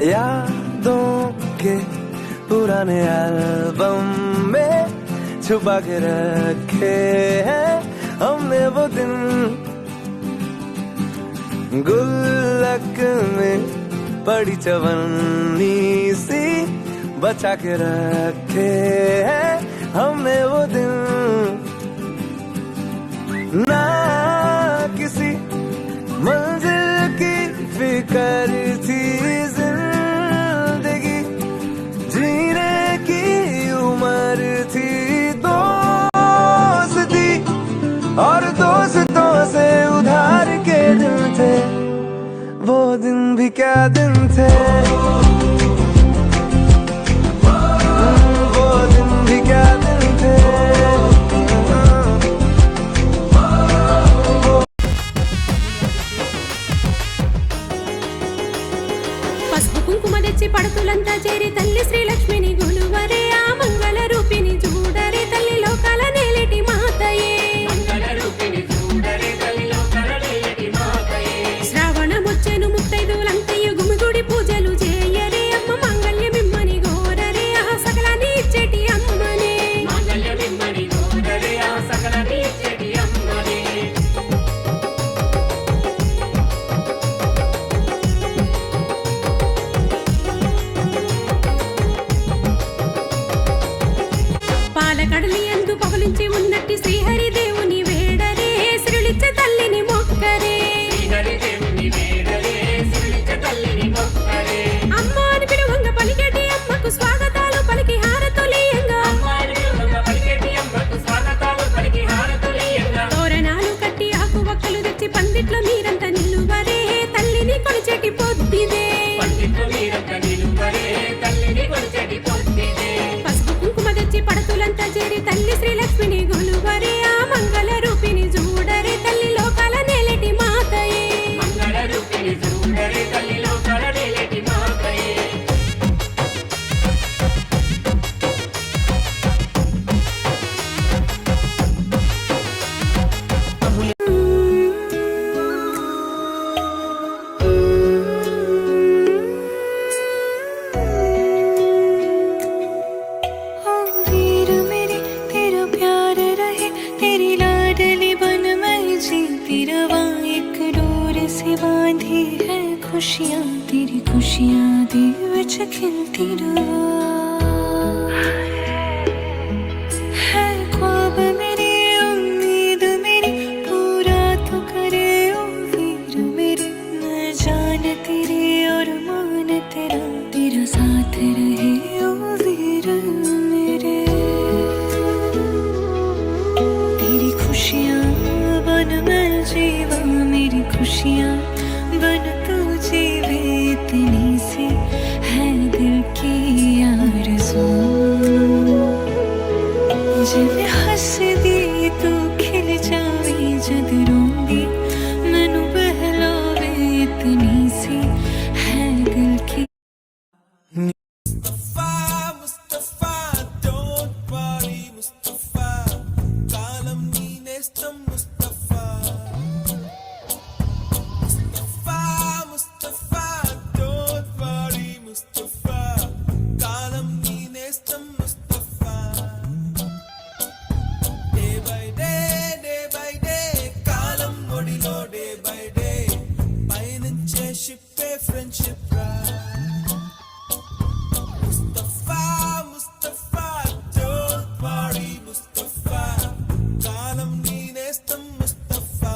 यादों के पुराने एल्बम में छुपा के रखे हैं हमने वो दिन, गुल्लक में बड़ी चवन्नी सी बचा के रखे हैं हमने वो दिन। ना किसी मंजिल की फिक्र थी, जिंदगी जीने की उम्र थी, दोस्ती और दोस्तों से उधार के दिन थे, वो दिन भी क्या दिन थे, वो दिन भी क्या दिन थे। పసుపు కుంకుమ తెచ్చి పడతులంతా చేరి తల్లి శ్రీలక్ష్మిని గొలువరే, ఆ మంగళ రూపిణి చూడరే తల్లి లోకాల నేలిటి మాతయే, శ్రావణమొచ్చెను ముత్తైదులంతయ్య గుమిగుడి పూజలు చేయరే, అమ్మ మాంగళ్యమిమ్మని గోరరే, ఆ సకలాన్ని ఇచ్చేటి అమ్మనే, మాంగళ్యమిమ్మని గోరరే, ఆ సకలాన్ని ఇచ్చేటి అమ్మనే। పాలకడలి యందు పవలించి ఉన్నట్టి శ్రీహరి దేవుని వేడరే, శ్రీలిచ్చ తల్లిని మొక్కరే, అమ్మ అని పిలువంగ పలికేటి అమ్మకు స్వాగతాలు పలికి హారతులియంగా, తోరణాలు కట్టి ఆకు వక్కలు తెచ్చి పందిట్లో మీరంతా నిలువరే, తల్లిని కొలిచేటి పొద్దిదే, పసుపు కుంకుమ తెచ్చి పడతులంతా చేరి తల్లి శ్రీలక్ష్మిని గొలువరే, ఆ మంగళ రూపిణి చూడరే తల్లి లోకాల నేలటి మాతయే, మంగళ రూపిణి చూడరే తల్లి లోకాల నేలటి మాతయే। खुशियाँ तेरी खुशियाँ दी विच खिलती है, ख्वाब मेरी उम्मीद मेरी पूरा तो करे ओ वीर मेरे, न जान तेरी और मान तेरा, तेरा साथ रहे ओ वीर मेरे। तेरी खुशियाँ बन मैं जीवा, मेरी खुशियाँ बन तू जीवे, इतनी सी है दिल की आरज़ू, जब हंस दी तू खिल जावे, जद रोंदी मैनू बहलावे, इतनी सी है दिल की। Mustafa don't worry Mustafa, column knee Nestum Mustafa, Mustafa don't worry Mustafa, column knee Nestum Mustafa. Day by day कालम ఒడిలో day by day పయనించే షిప్పే ఫ్రెండ్షిప్ రా, ముస్తఫా ముస్తఫా don't worry ముస్తఫా, కాలం నీ నేస్తం ముస్తఫా,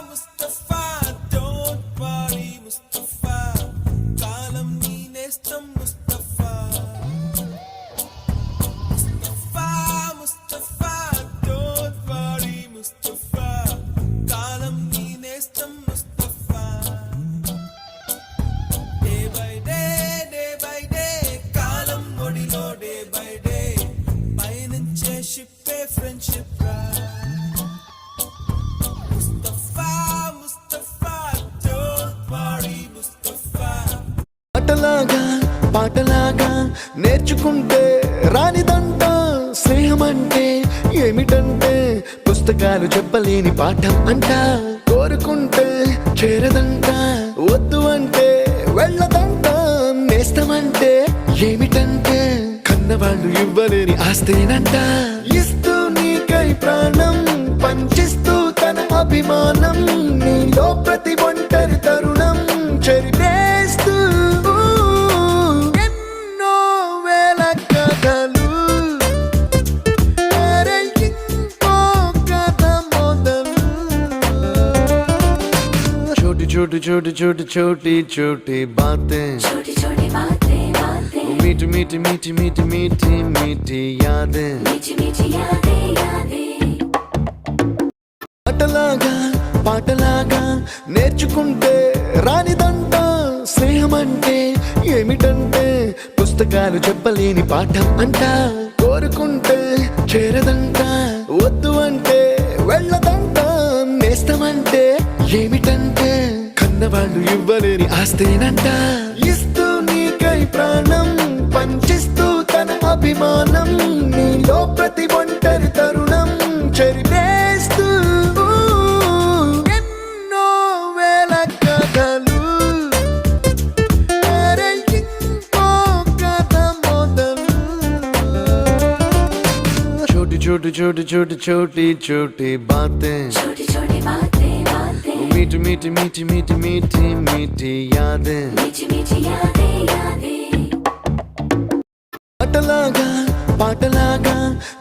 ముస్తఫా don't worry ముస్తఫా, కాలం నీ నేస్తం ముస్తఫా, ముస్తఫా don't worry ముస్తఫా, కాలం నీ నేస్తం ముస్తఫా। Day by day కాలం ఒడిలో day by day పయనించే షిప్పే ఫ్రెండ్షిప్ రా, ముస్తఫా ముస్తఫా don't worry ముస్తఫా। పాటలాగా నేర్చుకుంటే రానిదంట స్నేహం అంటే ఏమిటంటే, పుస్తకాలు చెప్పలేని పాఠం అంట, కోరుకుంటే చేరదంట, వద్దు అంటే వెళ్ళదంట, నేస్తమంటే ఏమిటంటే కన్నవాళ్ళు ఇవ్వలేని ఆస్తేనంట. ఇస్తూ నీకై ప్రాణం పంచిస్తూ తన అభిమానం, నీలో ప్రతి ఒంటరి తరుణం చెరిపేస్తూ ఎన్నో వేల కథలు. అరే ఇంకో కథ మొదలు. छोटी छोटी छोटी छोटी छोटी छोटी बातें, छोटी छोटी बातें बातें, मीठी मीठी मीठी मीठी मीठी मीठी यादें, मीठी मीठी यादें यादें. పాటలాగా నేర్చుకుంటే రానిదంట, స్నేహమంటే ఏమిటంటే పుస్తకాలు చెప్పలేని పాఠం అంట. కోరుకుంటే చేరదంట, వద్దు అంటే వెళ్ళదంట, నేస్తమంటే ఏమిటంటే కన్నవాళ్ళు ఇవ్వలేని ఆస్తేనంట. ఇస్తూ నీకై ప్రాణం పంచిస్తూ తన అభిమానం, నీలో ప్రతి ఒంటరి తరుణం చెరిపేస్తూ ఎన్నో వేల కథలు. అరే ఇంకో కథ మొదలు. छोटी छोटी छोटी छोटी छोटी छोटी बातें, छोटी छोटी बातें बातें, मीठी मीठी मीठी मीठी मीठी मीठी यादें, मीठी मीठी यादें यादें. పాటలాగా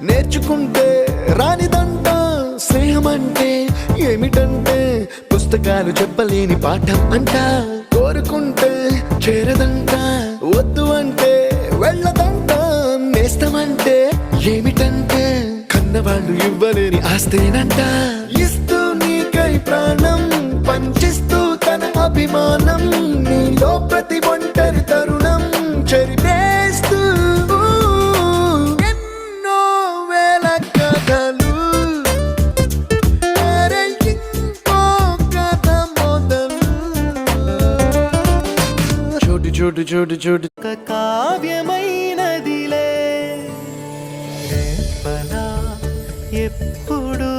నేర్చుకుంటే రానిదంట, స్నేహమంటే ఏమిటంటే పుస్తకాలు చెప్పలేని పాఠం అంట. కోరుకుంటే చేరదంట, వద్దు అంటే వెళ్ళదంట, నేస్తమంటే ఏమిటంటే కన్నవాళ్ళు ఇవ్వలేని ఆస్తేనంట. ఇస్తూ నీకై ప్రాణం పంచిస్తూ తన అభిమానం, నీలో ప్రతి ఒంటరి తరుణం చెరిపేస్తూ ఎన్నో వేల కథలు. అరే ఇంకో కథ మొదలు. छोटी छोटी छोटी छोटी కావ్యమైనదిలే రేపలా ఎప్పుడు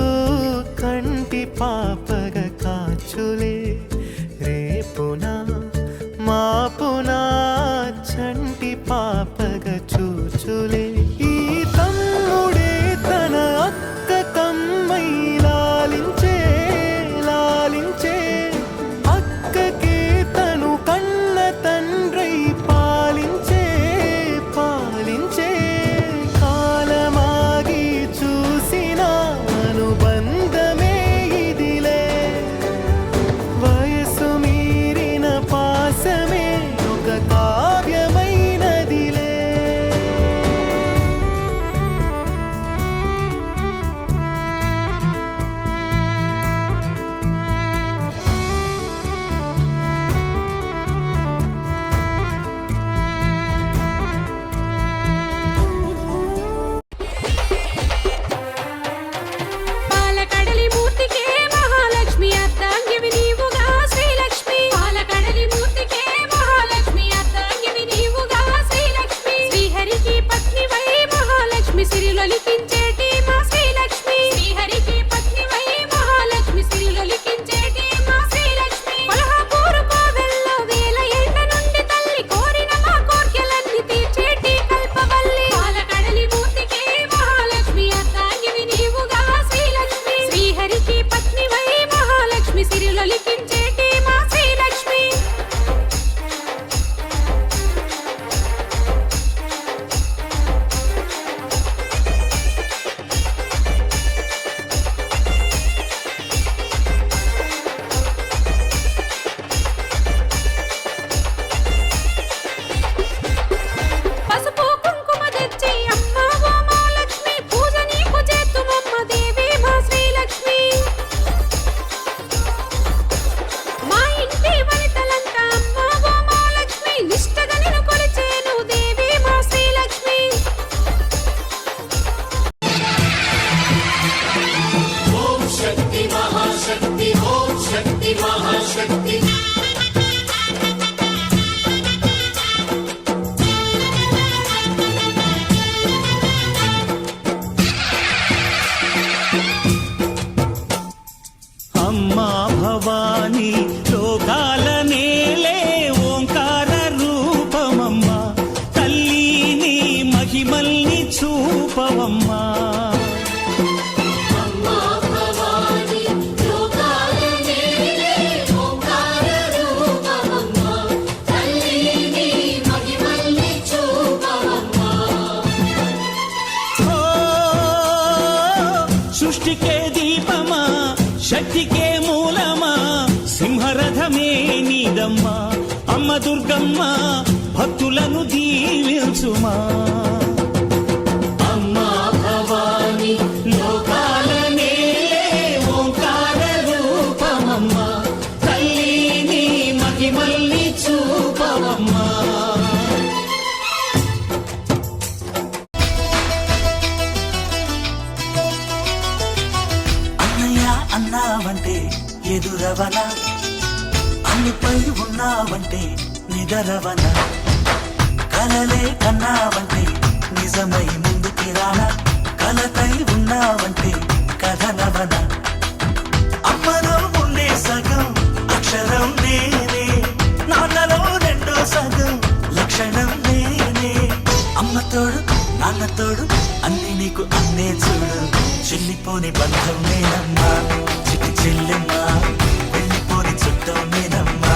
కంటి పాపగ కాచులే, రేపునా మాపునా చంటి పాపగ చూచులే. ఈ తమ్ముడే తన అక్క కమ్మై లాలించే లాలించే, అక్కకే తను కన్న తండ్రై పాలించే పాలించే. కాలమాగి చూసిన అనుబంధమే ఇదిలే, వయసు మీరిన పాసమే ఒక కావ్యమైనదిలే. పాలకడలి మూర్తికే మహాలక్ష్మి అర్ధాంగివి నీవుగా శ్రీలక్ష్మి. పాలకడలి మూర్తికే మహాలక్ష్మి అర్ధాంగివి నీవుగా శ్రీలక్ష్మి. శ్రీహరికి పత్నివై మహాలక్ష్మి సిరిలొలికించేటి మా శ్రీలక్ష్మి. శ్రీహరికి పత్నివై మహాలక్ష్మి సిరిలొలికించేటి మా శ్రీలక్ష్మి. కొల్హాపూరు కోవెల్లో వేల ఏళ్ల నుండి తల్లి కోరిన మా కోర్కెలన్నీ తీర్చేటి కల్పవల్లి. పాలకడలి మూర్తికే మహాలక్ష్మి అర్ధాంగివి నీవుగా శ్రీలక్ష్మి. శ్రీహరికి పత్నివై మహాలక్ష్మి సిరిలొలికించేటి మా శ్రీలక్ష్మి. పసుపు కుంకుమ తెచ్చి అమ్మ ఓ మా లక్ష్మి, పూజ నీకు చేతుమమ్మ దేవి మా శ్రీలక్ష్మి. మా ఇంటి వనితలంతా అమ్మ ఓ మా లక్ష్మి, నిష్టగా నిన్ను కొలిచేను దేవి మా శ్రీలక్ష్మి. ఓం శక్తి మహాశక్తి, ఓం శక్తి మహాశక్తి. అమ్మా సృష్టికే దీపమా శక్తికే మూలమా సింహరథమే నీదమ్మా అమ్మ దుర్గమ్మ భక్తులను దీవించుమా అమ్మా భవాని లోకాల నేలే ఓంకార రూపమమ్మా తల్లి నీ మహిమల్ని చూపవమ్మా అన్నావంటే ఎదురవన అన్నిపై ఉన్నావంటే నిదరవన కలలే కన్నావంటే నిజమై ముందుకి రానా కలతై ఉన్నావంటే కథనవన అమ్మలో ఉండే సగం అక్షరం నేనే నాన్నలో రెండో సగం లక్షణం నేనే అమ్మ తోడు నాన్న తోడు అన్ని నీకు అన్నే చూడు చెల్లిపోని బంధం నేనమ్మా చిట్టి చెల్లెమ్మా వెళ్ళిపోని చుట్టం నేనమ్మా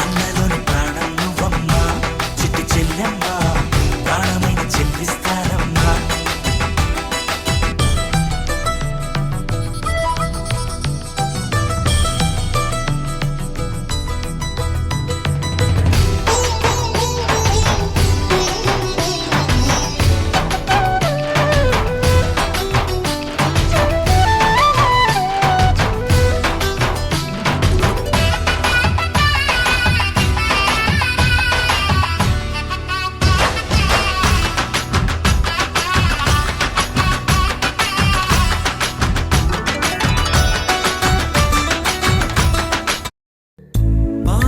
అన్నలోని ప్రాణం నువ్వమ్మా చిట్టి చెల్లెమ్మా ప్రాణమైన చెల్లిస్తానమ్మా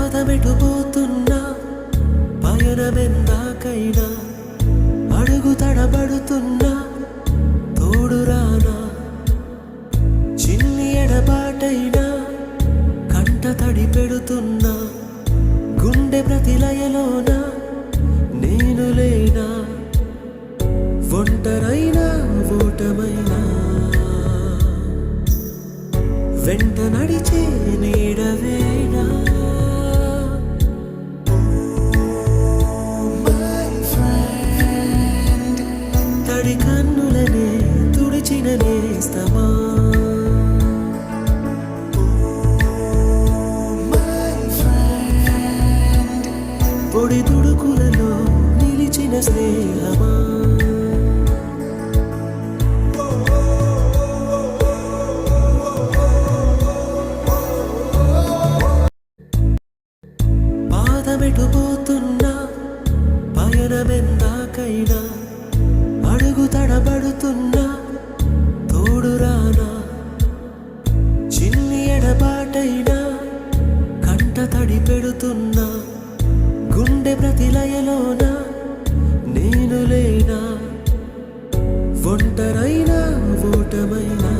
పాదమెటుపోతున్నా పయనమెందాకైనా అడుగు తడబడుతున్నా తోడురానా చిన్ని ఎడబాటైనా కంట తడి పెడుతున్నా గుండె ప్రతిలయలోన నేను లేనా ఒంటరైనా ఓటమైనా వెంట నడిచే నీడవేనా తడి కన్నులనే తుడిచిన నేస్తమా పొడి తుడుకులలో నిలిచిన స్నేహమా పాదమెటుపోతున్నా పయనమెందాకైనా అడుగు తడబడుతున్నా తోడురానా చిన్ని ఎడబాటైనా కంట తడి పెడుతున్నా గుండె ప్రతిలయలోన నేను లేనా ఒంటరైనా ఓటమైనా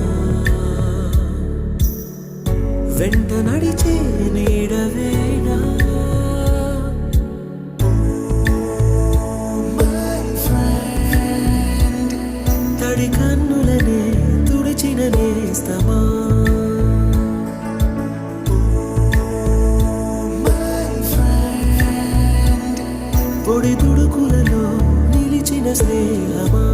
వెంట నడిచే నీడవేనా తడి కన్నులనే తుడిచిన నేస్తమా పొడి తుడుకులలో నిలిచిన స్నేహమా